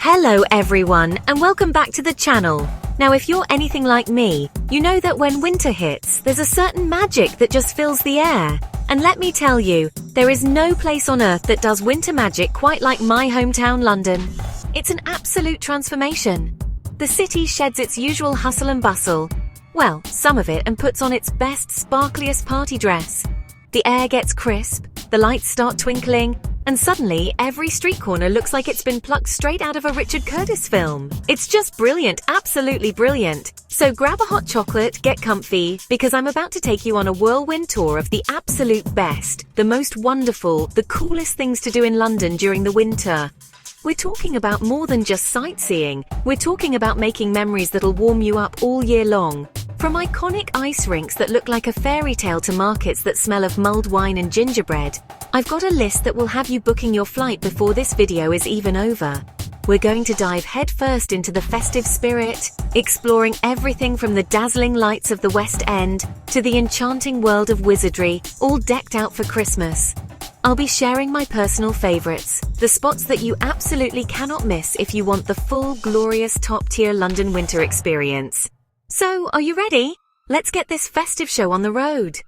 Hello everyone, and welcome back to the channel. Now if you're anything like me, you know that when winter hits, there's a certain magic that just fills the air. And let me tell you, there is no place on earth that does winter magic quite like my hometown London. It's an absolute transformation. The city sheds its usual hustle and bustle. Well, some of it, and puts on its best, sparkliest party dress. The air gets crisp, the lights start twinkling, and suddenly every street corner looks like it's been plucked straight out of a Richard Curtis film. It's just brilliant, absolutely brilliant. So grab a hot chocolate, get comfy, because I'm about to take you on a whirlwind tour of the absolute best, the most wonderful, the coolest things to do in London during the winter. We're talking about more than just sightseeing. We're talking about making memories that'll warm you up all year long. From iconic ice rinks that look like a fairy tale to markets that smell of mulled wine and gingerbread, I've got a list that will have you booking your flight before this video is even over. We're going to dive headfirst into the festive spirit, exploring everything from the dazzling lights of the West End to the enchanting world of wizardry, all decked out for Christmas. I'll be sharing my personal favorites, the spots that you absolutely cannot miss if you want the full, glorious, top-tier London winter experience. So, are you ready? Let's get this festive show on the road.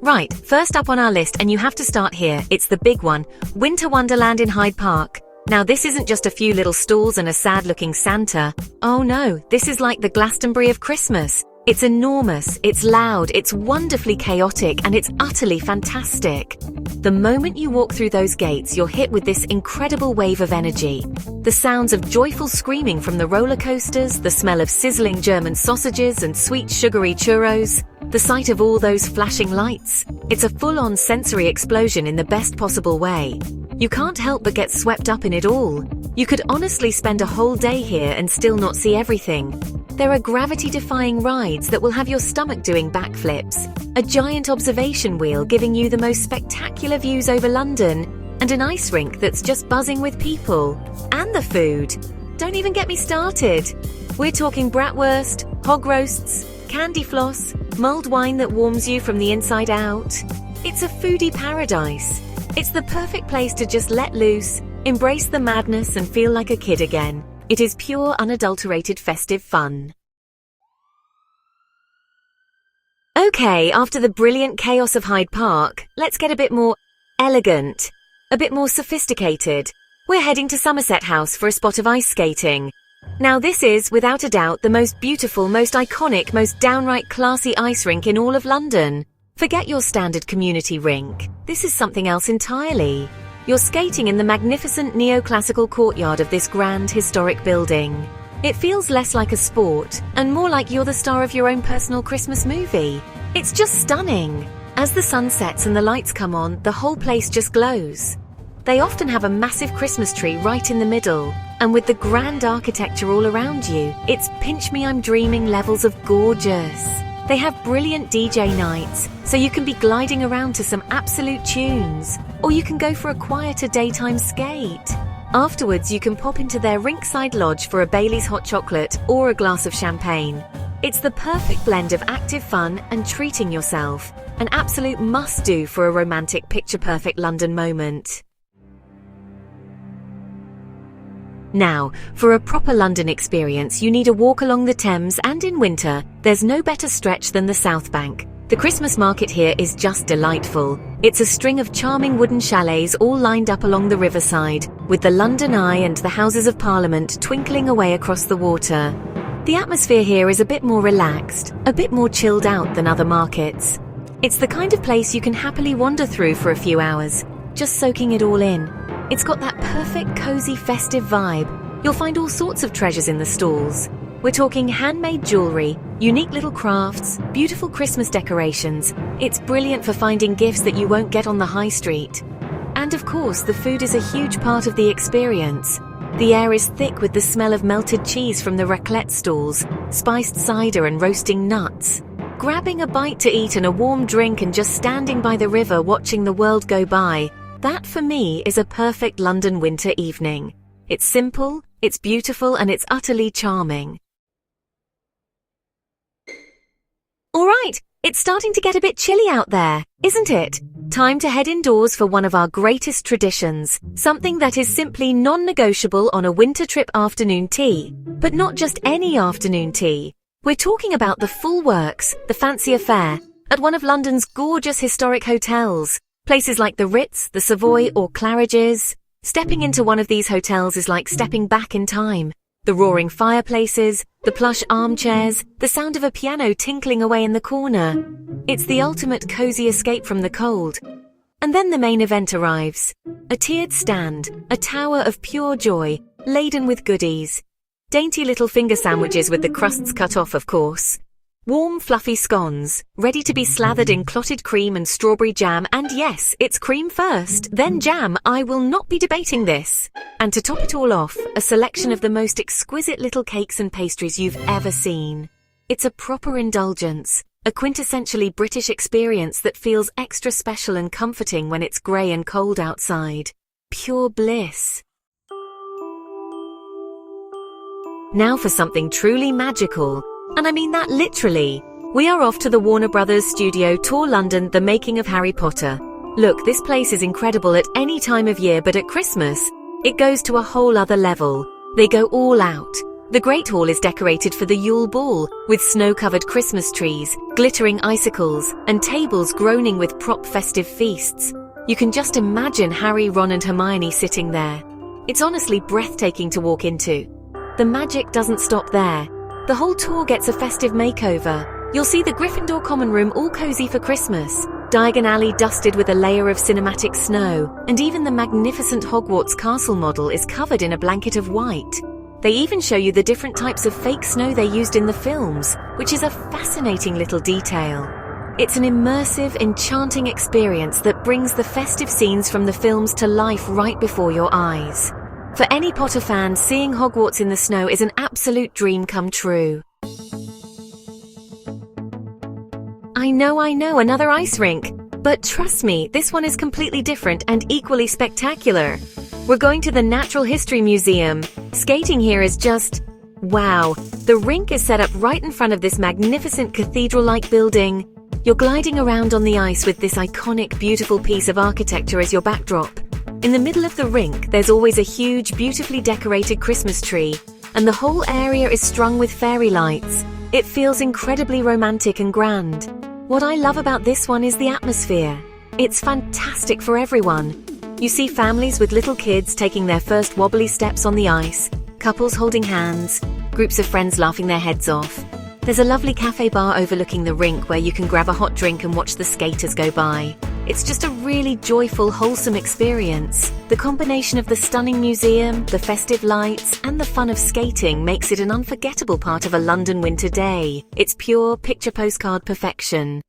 Right, first up on our list, and you have to start here, it's the big one, Winter Wonderland in Hyde Park. Now this isn't just a few little stalls and a sad-looking Santa. Oh no, this is like the Glastonbury of Christmas. It's enormous, it's loud, it's wonderfully chaotic, and it's utterly fantastic. The moment you walk through those gates, you're hit with this incredible wave of energy. The sounds of joyful screaming from the roller coasters, the smell of sizzling German sausages and sweet sugary churros, the sight of all those flashing lights. It's a full-on sensory explosion in the best possible way. You can't help but get swept up in it all. You could honestly spend a whole day here and still not see everything. There are gravity-defying rides that will have your stomach doing backflips, a giant observation wheel giving you the most spectacular views over London, and an ice rink that's just buzzing with people. And the food! Don't even get me started! We're talking bratwurst, hog roasts, candy floss, mulled wine that warms you from the inside out. It's a foodie paradise. It's the perfect place to just let loose, embrace the madness, and feel like a kid again. It is pure, unadulterated festive fun. Okay, after the brilliant chaos of Hyde Park, let's get a bit more elegant, a bit more sophisticated. We're heading to Somerset House for a spot of ice skating. Now this is, without a doubt, the most beautiful, most iconic, most downright classy ice rink in all of London. Forget your standard community rink. This is something else entirely. You're skating in the magnificent neoclassical courtyard of this grand, historic building. It feels less like a sport, and more like you're the star of your own personal Christmas movie. It's just stunning. As the sun sets and the lights come on, the whole place just glows. They often have a massive Christmas tree right in the middle, and with the grand architecture all around you, it's pinch me I'm dreaming levels of gorgeous. They have brilliant DJ nights, so you can be gliding around to some absolute tunes, or you can go for a quieter daytime skate. Afterwards, you can pop into their rinkside lodge for a Bailey's hot chocolate or a glass of champagne. It's the perfect blend of active fun and treating yourself, an absolute must-do for a romantic, picture-perfect London moment. Now, for a proper London experience, you need a walk along the Thames, and in winter, there's no better stretch than the South Bank. The Christmas market here is just delightful. It's a string of charming wooden chalets all lined up along the riverside, with the London Eye and the Houses of Parliament twinkling away across the water. The atmosphere here is a bit more relaxed, a bit more chilled out than other markets. It's the kind of place you can happily wander through for a few hours, just soaking it all in. It's got that perfect, cozy, festive vibe. You'll find all sorts of treasures in the stalls. We're talking handmade jewellery, unique little crafts, beautiful Christmas decorations. It's brilliant for finding gifts that you won't get on the high street. And of course, the food is a huge part of the experience. The air is thick with the smell of melted cheese from the raclette stalls, spiced cider and roasting nuts. Grabbing a bite to eat and a warm drink and just standing by the river watching the world go by, that for me is a perfect London winter evening. It's simple, it's beautiful, and it's utterly charming. All right, it's starting to get a bit chilly out there, isn't it? Time to head indoors for one of our greatest traditions, something that is simply non-negotiable on a winter trip: afternoon tea. But not just any afternoon tea. We're talking about the full works, the fancy affair, at one of London's gorgeous historic hotels. Places like the Ritz, the Savoy, or Claridge's. Stepping into one of these hotels is like stepping back in time. The roaring fireplaces, the plush armchairs, the sound of a piano tinkling away in the corner. It's the ultimate cozy escape from the cold. And then the main event arrives. A tiered stand, a tower of pure joy, laden with goodies. Dainty little finger sandwiches with the crusts cut off, of course. Warm, fluffy scones, ready to be slathered in clotted cream and strawberry jam, and yes, it's cream first, then jam. I will not be debating this. And to top it all off, a selection of the most exquisite little cakes and pastries you've ever seen. It's a proper indulgence, a quintessentially British experience that feels extra special and comforting when it's grey and cold outside. Pure bliss. Now for something truly magical. And I mean that literally. We are off to the Warner Brothers studio tour London, the making of Harry Potter. Look, this place is incredible at any time of year, but at Christmas, it goes to a whole other level. They go all out. The Great Hall is decorated for the Yule Ball, with snow-covered Christmas trees, glittering icicles, and tables groaning with prop festive feasts. You can just imagine Harry, Ron, and Hermione sitting there. It's honestly breathtaking to walk into. The magic doesn't stop there. The whole tour gets a festive makeover. You'll see the Gryffindor common room all cozy for Christmas, Diagon Alley dusted with a layer of cinematic snow, and even the magnificent Hogwarts castle model is covered in a blanket of white. They even show you the different types of fake snow they used in the films, which is a fascinating little detail. It's an immersive, enchanting experience that brings the festive scenes from the films to life right before your eyes. For any Potter fan, seeing Hogwarts in the snow is an absolute dream come true. I know, another ice rink. But trust me, this one is completely different and equally spectacular. We're going to the Natural History Museum. Skating here is just... wow. The rink is set up right in front of this magnificent cathedral-like building. You're gliding around on the ice with this iconic, beautiful piece of architecture as your backdrop. In the middle of the rink, there's always a huge, beautifully decorated Christmas tree, and the whole area is strung with fairy lights. It feels incredibly romantic and grand. What I love about this one is the atmosphere. It's fantastic for everyone. You see families with little kids taking their first wobbly steps on the ice, couples holding hands, groups of friends laughing their heads off. There's a lovely cafe bar overlooking the rink where you can grab a hot drink and watch the skaters go by. It's just a really joyful, wholesome experience. The combination of the stunning museum, the festive lights, and the fun of skating makes it an unforgettable part of a London winter day. It's pure picture postcard perfection.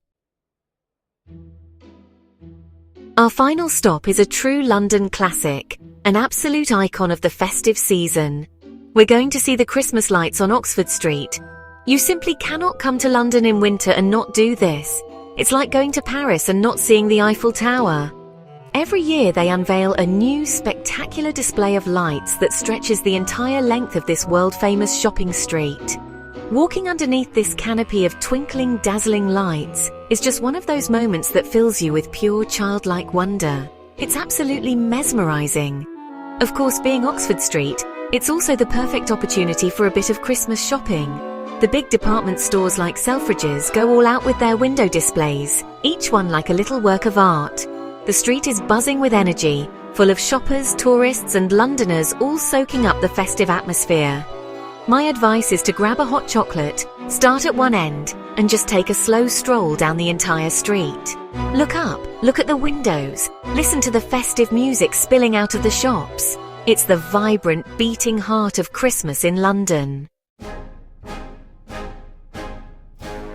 Our final stop is a true London classic, an absolute icon of the festive season. We're going to see the Christmas lights on Oxford Street. You simply cannot come to London in winter and not do this. It's like going to Paris and not seeing the Eiffel Tower. Every year they unveil a new spectacular display of lights that stretches the entire length of this world-famous shopping street. Walking underneath this canopy of twinkling, dazzling lights is just one of those moments that fills you with pure childlike wonder. It's absolutely mesmerizing. Of course, being Oxford Street, it's also the perfect opportunity for a bit of Christmas shopping. The big department stores like Selfridges go all out with their window displays, each one like a little work of art. The street is buzzing with energy, full of shoppers, tourists, and Londoners all soaking up the festive atmosphere. My advice is to grab a hot chocolate, start at one end, and just take a slow stroll down the entire street. Look up, look at the windows, listen to the festive music spilling out of the shops. It's the vibrant, beating heart of Christmas in London.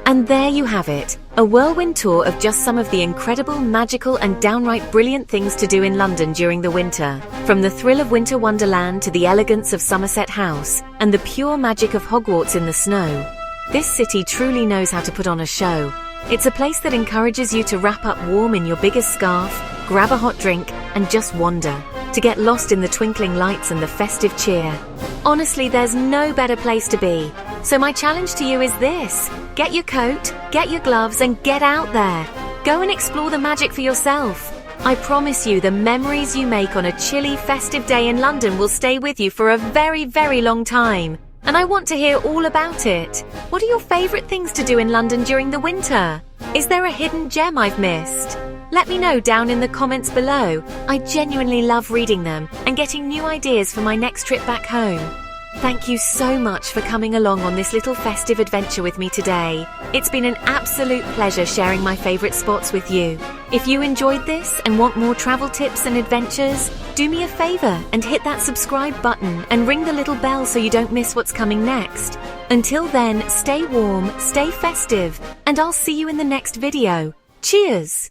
And there you have it, a whirlwind tour of just some of the incredible, magical, and downright brilliant things to do in London during the winter. From the thrill of winter wonderland to the elegance of Somerset House, and the pure magic of Hogwarts in the snow. This city truly knows how to put on a show. It's a place that encourages you to wrap up warm in your biggest scarf, grab a hot drink, and just wander, to get lost in the twinkling lights and the festive cheer. Honestly, there's no better place to be. So my challenge to you is this: get your coat, get your gloves, and get out there. Go and explore the magic for yourself. I promise you the memories you make on a chilly, festive day in London will stay with you for a very, very long time. And I want to hear all about it. What are your favorite things to do in London during the winter? Is there a hidden gem I've missed? Let me know down in the comments below. I genuinely love reading them and getting new ideas for my next trip back home. Thank you so much for coming along on this little festive adventure with me today. It's been an absolute pleasure sharing my favorite spots with you. If you enjoyed this and want more travel tips and adventures, do me a favor and hit that subscribe button and ring the little bell so you don't miss what's coming next. Until then, stay warm, stay festive, and I'll see you in the next video. Cheers!